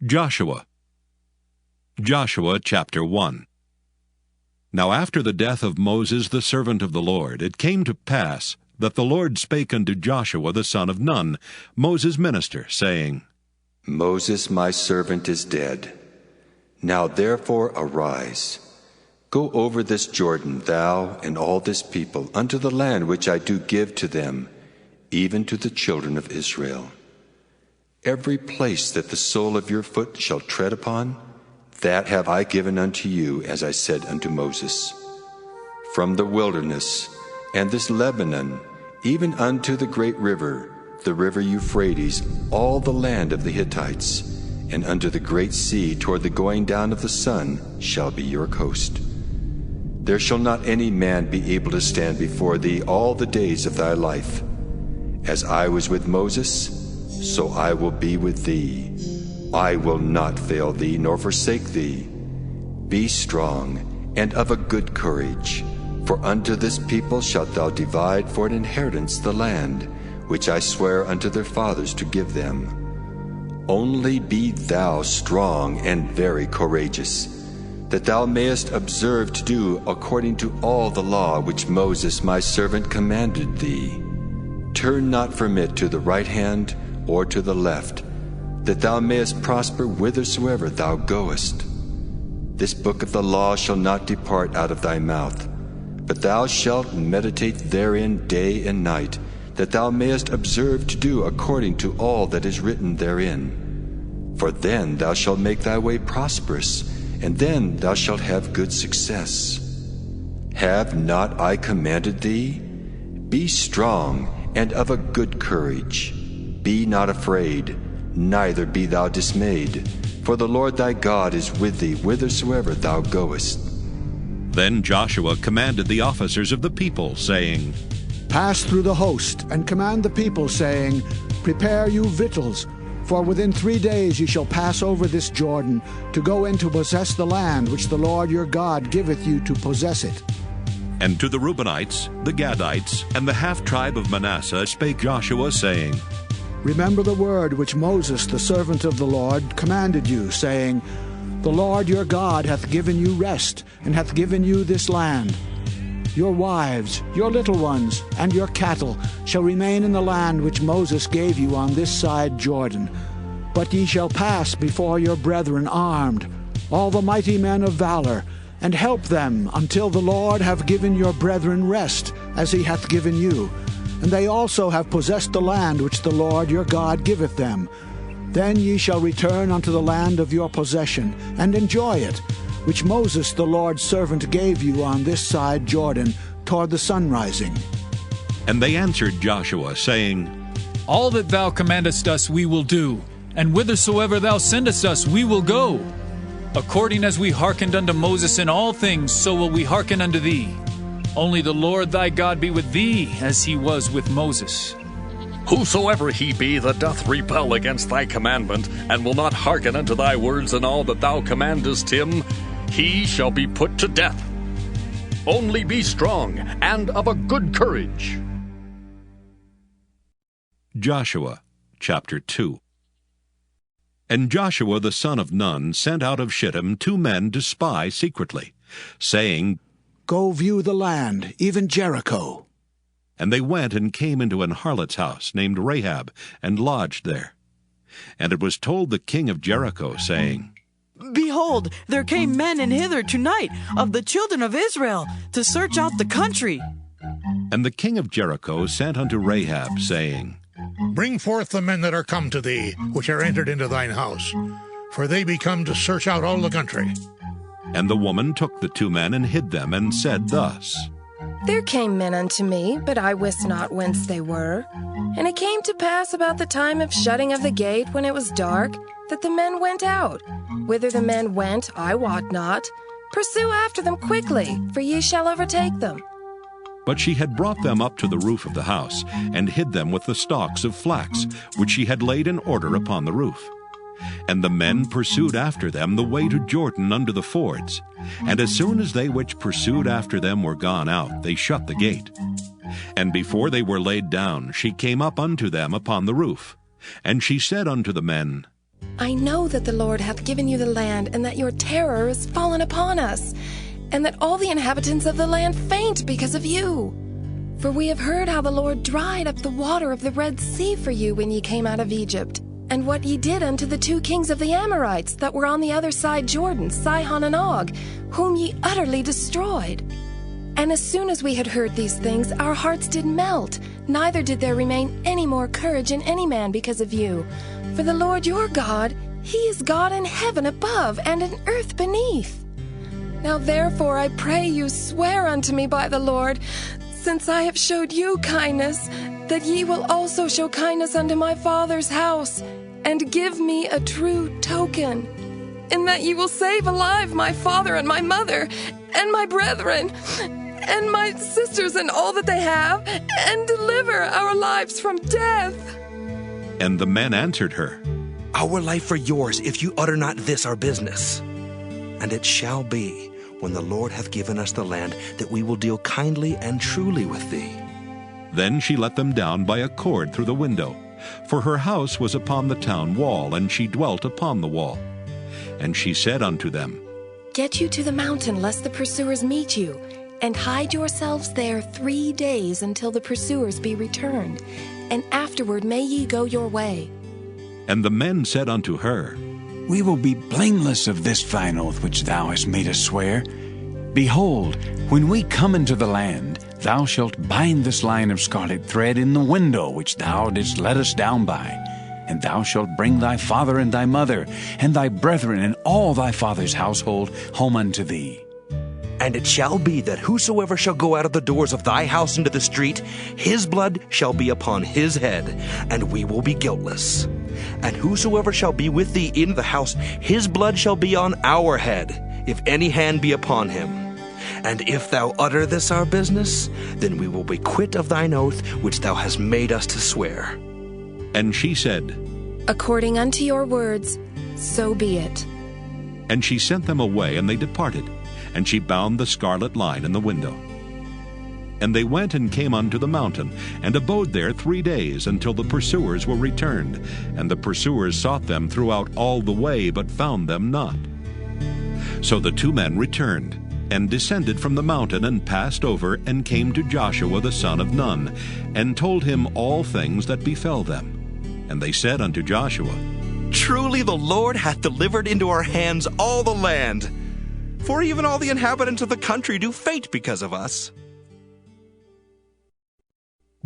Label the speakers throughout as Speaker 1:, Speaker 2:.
Speaker 1: Joshua chapter 1. Now after the death of Moses the servant of the Lord, it came to pass that the Lord spake unto Joshua the son of Nun, Moses' minister, saying,
Speaker 2: Moses my servant is dead. Now therefore arise, go over this Jordan, thou and all this people, unto the land which I do give to them, even to the children of Israel. Every place that the sole of your foot shall tread upon, that have I given unto you, as I said unto Moses. From the wilderness, and this Lebanon, even unto the great river, the river Euphrates, all the land of the Hittites, and unto the great sea toward the going down of the sun shall be your coast. There shall not any man be able to stand before thee all the days of thy life. As I was with Moses, so I will be with thee. I will not fail thee nor forsake thee. Be strong and of a good courage, for unto this people shalt thou divide for an inheritance the land, which I swear unto their fathers to give them. Only be thou strong and very courageous, that thou mayest observe to do according to all the law which Moses my servant commanded thee. Turn not from it to the right hand or to the left, that thou mayest prosper whithersoever thou goest. This book of the law shall not depart out of thy mouth, but thou shalt meditate therein day and night, that thou mayest observe to do according to all that is written therein. For then thou shalt make thy way prosperous, and then thou shalt have good success. Have not I commanded thee? Be strong and of a good courage. Be not afraid, neither be thou dismayed, for the Lord thy God is with thee whithersoever thou goest.
Speaker 1: Then Joshua commanded the officers of the people, saying,
Speaker 3: Pass through the host, and command the people, saying, Prepare you victuals, for within 3 days ye shall pass over this Jordan, to go in to possess the land which the Lord your God giveth you to possess it.
Speaker 1: And to the Reubenites, the Gadites, and the half-tribe of Manasseh spake Joshua, saying,
Speaker 3: Remember the word which Moses the servant of the Lord commanded you, saying, The Lord your God hath given you rest, and hath given you this land. Your wives, your little ones, and your cattle shall remain in the land which Moses gave you on this side Jordan. But ye shall pass before your brethren armed, all the mighty men of valor, and help them until the Lord have given your brethren rest, as he hath given you. And they also have possessed the land which the Lord your God giveth them. Then ye shall return unto the land of your possession, and enjoy it, which Moses the Lord's servant gave you on this side Jordan, toward the sunrising.
Speaker 1: And they answered Joshua, saying,
Speaker 4: All that thou commandest us we will do, and whithersoever thou sendest us we will go. According as we hearkened unto Moses in all things, so will we hearken unto thee. Only the Lord thy God be with thee, as he was with Moses.
Speaker 5: Whosoever he be that doth rebel against thy commandment, and will not hearken unto thy words in all that thou commandest him, he shall be put to death. Only be strong and of a good courage.
Speaker 1: Joshua chapter 2. And Joshua the son of Nun sent out of Shittim 2 men to spy secretly, saying,
Speaker 3: Go view the land, even Jericho.
Speaker 1: And they went and came into an harlot's house named Rahab, and lodged there. And it was told the king of Jericho, saying,
Speaker 6: Behold, there came men in hither tonight of the children of Israel to search out the country.
Speaker 1: And the king of Jericho sent unto Rahab, saying,
Speaker 7: Bring forth the men that are come to thee, which are entered into thine house, for they be come to search out all the country.
Speaker 1: And the woman took the 2 men and hid them, and said thus,
Speaker 8: There came men unto me, but I wist not whence they were. And it came to pass about the time of shutting of the gate, when it was dark, that the men went out. Whither the men went, I wot not. Pursue after them quickly, for ye shall overtake them.
Speaker 1: But she had brought them up to the roof of the house, and hid them with the stalks of flax, which she had laid in order upon the roof. And the men pursued after them the way to Jordan under the fords. And as soon as they which pursued after them were gone out, they shut the gate. And before they were laid down, she came up unto them upon the roof. And she said unto the men,
Speaker 8: I know that the Lord hath given you the land, and that your terror is fallen upon us, and that all the inhabitants of the land faint because of you. For we have heard how the Lord dried up the water of the Red Sea for you when ye came out of Egypt, and what ye did unto the 2 kings of the Amorites that were on the other side Jordan, Sihon and Og, whom ye utterly destroyed. And as soon as we had heard these things, our hearts did melt, neither did there remain any more courage in any man because of you. For the Lord your God, he is God in heaven above and in earth beneath. Now therefore I pray you, swear unto me by the Lord, since I have showed you kindness, that ye will also show kindness unto my father's house, and give me a true token, in that ye will save alive my father and my mother, and my brethren, and my sisters and all that they have, and deliver our lives from death.
Speaker 1: And the men answered her,
Speaker 9: Our life for yours, if you utter not this our business. And it shall be, when the Lord hath given us the land, that we will deal kindly and truly with thee.
Speaker 1: Then she let them down by a cord through the window, for her house was upon the town wall, and she dwelt upon the wall. And she said unto them,
Speaker 8: Get you to the mountain, lest the pursuers meet you, and hide yourselves there 3 days until the pursuers be returned, and afterward may ye go your way.
Speaker 1: And the men said unto her,
Speaker 10: We will be blameless of this thine oath which thou hast made us swear. Behold, when we come into the land, thou shalt bind this line of scarlet thread in the window which thou didst let us down by, and thou shalt bring thy father and thy mother, and thy brethren and all thy father's household home unto thee.
Speaker 9: And it shall be that whosoever shall go out of the doors of thy house into the street, his blood shall be upon his head, and we will be guiltless. And whosoever shall be with thee in the house, his blood shall be on our head, if any hand be upon him. And if thou utter this our business, then we will be quit of thine oath which thou hast made us to swear.
Speaker 1: And she said,
Speaker 8: According unto your words, so be it.
Speaker 1: And she sent them away, and they departed. And she bound the scarlet line in the window. And they went and came unto the mountain, and abode there 3 days, until the pursuers were returned. And the pursuers sought them throughout all the way, but found them not. So the 2 men returned, and descended from the mountain, and passed over, and came to Joshua the son of Nun, and told him all things that befell them. And they said unto Joshua,
Speaker 9: Truly the Lord hath delivered into our hands all the land, for even all the inhabitants of the country do faint because of us.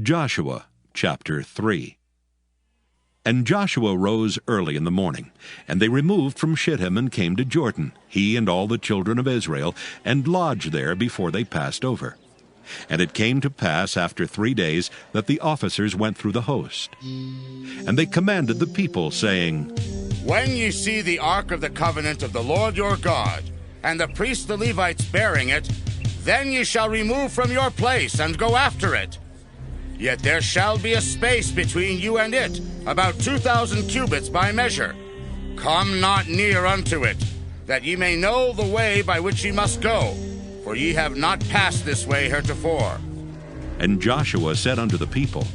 Speaker 1: Joshua chapter 3. And Joshua rose early in the morning, and they removed from Shittim and came to Jordan, he and all the children of Israel, and lodged there before they passed over. And it came to pass after 3 days that the officers went through the host. And they commanded the people, saying,
Speaker 11: When ye see the ark of the covenant of the Lord your God, and the priests the Levites bearing it, then ye shall remove from your place and go after it. Yet there shall be a space between you and it, about 2,000 cubits by measure. Come not near unto it, that ye may know the way by which ye must go, for ye have not passed this way heretofore.
Speaker 1: And Joshua said unto the people,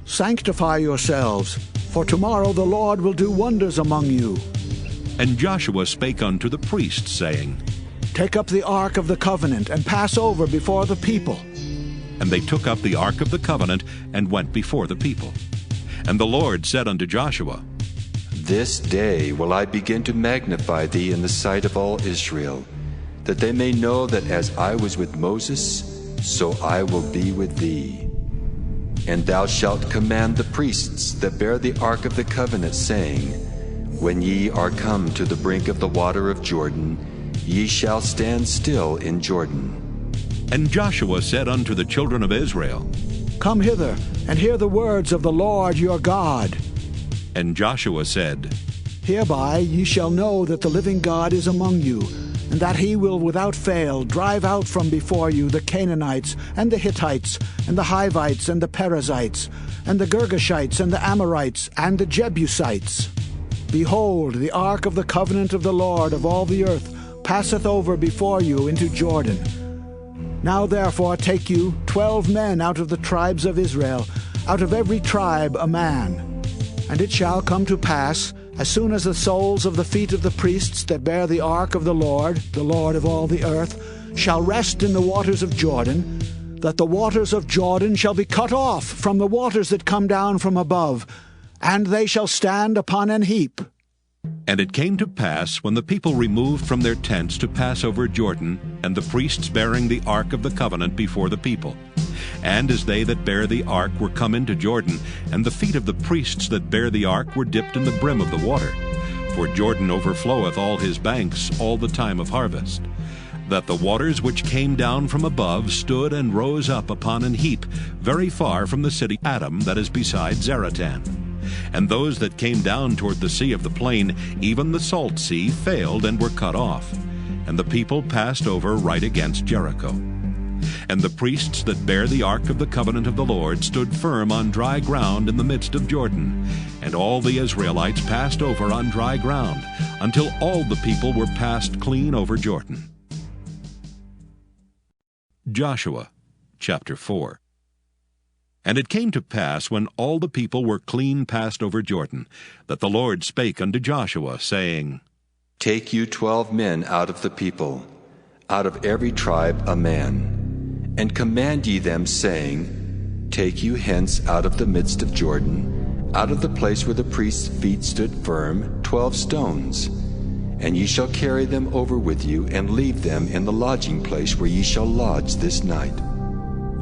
Speaker 3: Sanctify yourselves, for tomorrow the Lord will do wonders among you.
Speaker 1: And Joshua spake unto the priests, saying,
Speaker 3: Take up the ark of the covenant, and pass over before the people.
Speaker 1: And they took up the ark of the covenant, and went before the people. And the Lord said unto Joshua,
Speaker 2: This day will I begin to magnify thee in the sight of all Israel, that they may know that as I was with Moses, so I will be with thee. And thou shalt command the priests that bear the ark of the covenant, saying, When ye are come to the brink of the water of Jordan, ye shall stand still in Jordan.
Speaker 1: And Joshua said unto the children of Israel,
Speaker 3: Come hither, and hear the words of the Lord your God.
Speaker 1: And Joshua said,
Speaker 3: Hereby ye shall know that the living God is among you, and that he will without fail drive out from before you the Canaanites, and the Hittites, and the Hivites, and the Perizzites, and the Girgashites, and the Amorites, and the Jebusites. Behold, the ark of the covenant of the Lord of all the earth passeth over before you into Jordan. Now therefore take you 12 men out of the tribes of Israel, out of every tribe a man. And it shall come to pass, As soon as the soles of the feet of the priests that bear the ark of the Lord of all the earth, shall rest in the waters of Jordan, that the waters of Jordan shall be cut off from the waters that come down from above, and they shall stand upon an heap.
Speaker 1: And it came to pass, when the people removed from their tents to pass over Jordan, and the priests bearing the ark of the covenant before the people, and as they that bear the ark were come into Jordan, and the feet of the priests that bear the ark were dipped in the brim of the water, for Jordan overfloweth all his banks all the time of harvest, that the waters which came down from above stood and rose up upon an heap, very far from the city Adam that is beside Zaratan. And those that came down toward the sea of the plain, even the salt sea, failed and were cut off. And the people passed over right against Jericho. And the priests that bear the ark of the covenant of the Lord stood firm on dry ground in the midst of Jordan. And all the Israelites passed over on dry ground, until all the people were passed clean over Jordan. Joshua chapter 4. And it came to pass, when all the people were clean passed over Jordan, that the Lord spake unto Joshua, saying,
Speaker 2: Take you 12 men out of the people, out of every tribe a man, and command ye them, saying, Take you hence out of the midst of Jordan, out of the place where the priest's feet stood firm, 12 stones. And ye shall carry them over with you, and leave them in the lodging place where ye shall lodge this night.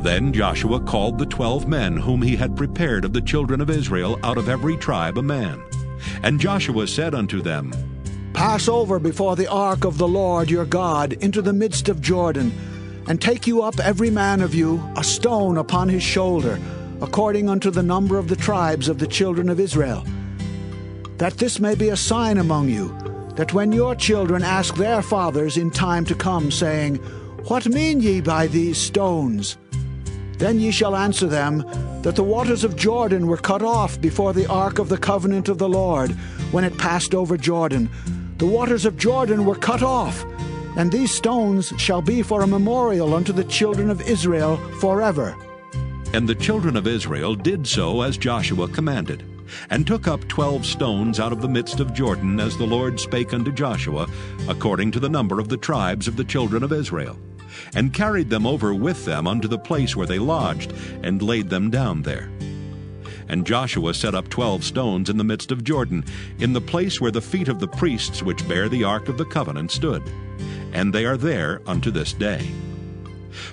Speaker 1: Then Joshua called the 12 men whom he had prepared of the children of Israel out of every tribe a man. And Joshua said unto them,
Speaker 3: Pass over before the ark of the Lord your God into the midst of Jordan, and take you up every man of you a stone upon his shoulder, according unto the number of the tribes of the children of Israel, that this may be a sign among you, that when your children ask their fathers in time to come, saying, What mean ye by these stones? Then ye shall answer them, that the waters of Jordan were cut off before the ark of the covenant of the Lord, when it passed over Jordan. The waters of Jordan were cut off, and these stones shall be for a memorial unto the children of Israel forever.
Speaker 1: And the children of Israel did so as Joshua commanded, and took up 12 stones out of the midst of Jordan, as the Lord spake unto Joshua, according to the number of the tribes of the children of Israel, and carried them over with them unto the place where they lodged, and laid them down there. And Joshua set up 12 stones in the midst of Jordan, in the place where the feet of the priests which bear the ark of the covenant stood, and they are there unto this day.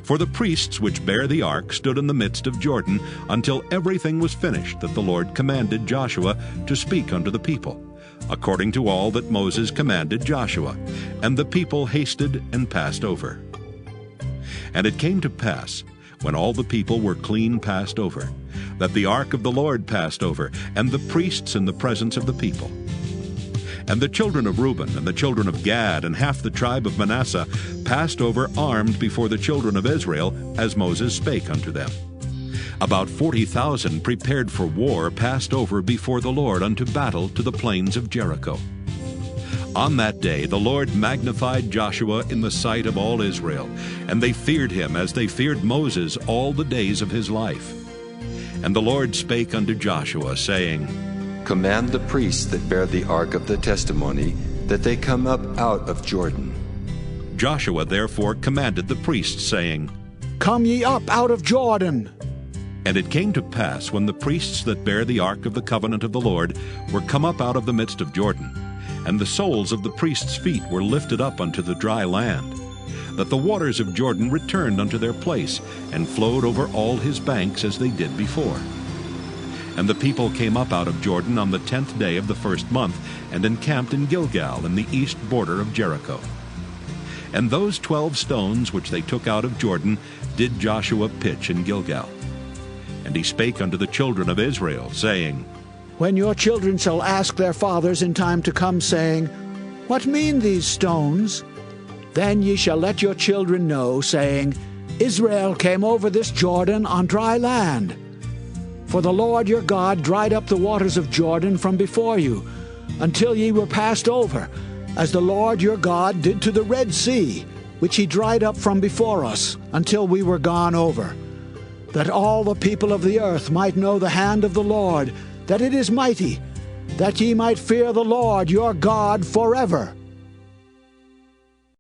Speaker 1: For the priests which bear the ark stood in the midst of Jordan, until everything was finished that the Lord commanded Joshua to speak unto the people, according to all that Moses commanded Joshua. And the people hasted and passed over. And it came to pass, when all the people were clean passed over, that the ark of the Lord passed over, and the priests in the presence of the people. And the children of Reuben and the children of Gad and half the tribe of Manasseh passed over armed before the children of Israel, as Moses spake unto them. About 40,000 prepared for war passed over before the Lord unto battle to the plains of Jericho. On that day the Lord magnified Joshua in the sight of all Israel, and they feared him as they feared Moses all the days of his life. And the Lord spake unto Joshua, saying,
Speaker 2: Command the priests that bear the ark of the testimony, that they come up out of Jordan.
Speaker 1: Joshua therefore commanded the priests, saying,
Speaker 3: Come ye up out of Jordan.
Speaker 1: And it came to pass, when the priests that bear the ark of the covenant of the Lord were come up out of the midst of Jordan, and the soles of the priests' feet were lifted up unto the dry land, that the waters of Jordan returned unto their place, and flowed over all his banks as they did before. And the people came up out of Jordan on the 10th day of the first month, and encamped in Gilgal in the east border of Jericho. And those 12 stones which they took out of Jordan did Joshua pitch in Gilgal. And he spake unto the children of Israel, saying,
Speaker 3: When your children shall ask their fathers in time to come, saying, What mean these stones? Then ye shall let your children know, saying, Israel came over this Jordan on dry land. For the Lord your God dried up the waters of Jordan from before you, until ye were passed over, as the Lord your God did to the Red Sea, which he dried up from before us, until we were gone over, that all the people of the earth might know the hand of the Lord, that it is mighty, that ye might fear the Lord your God forever,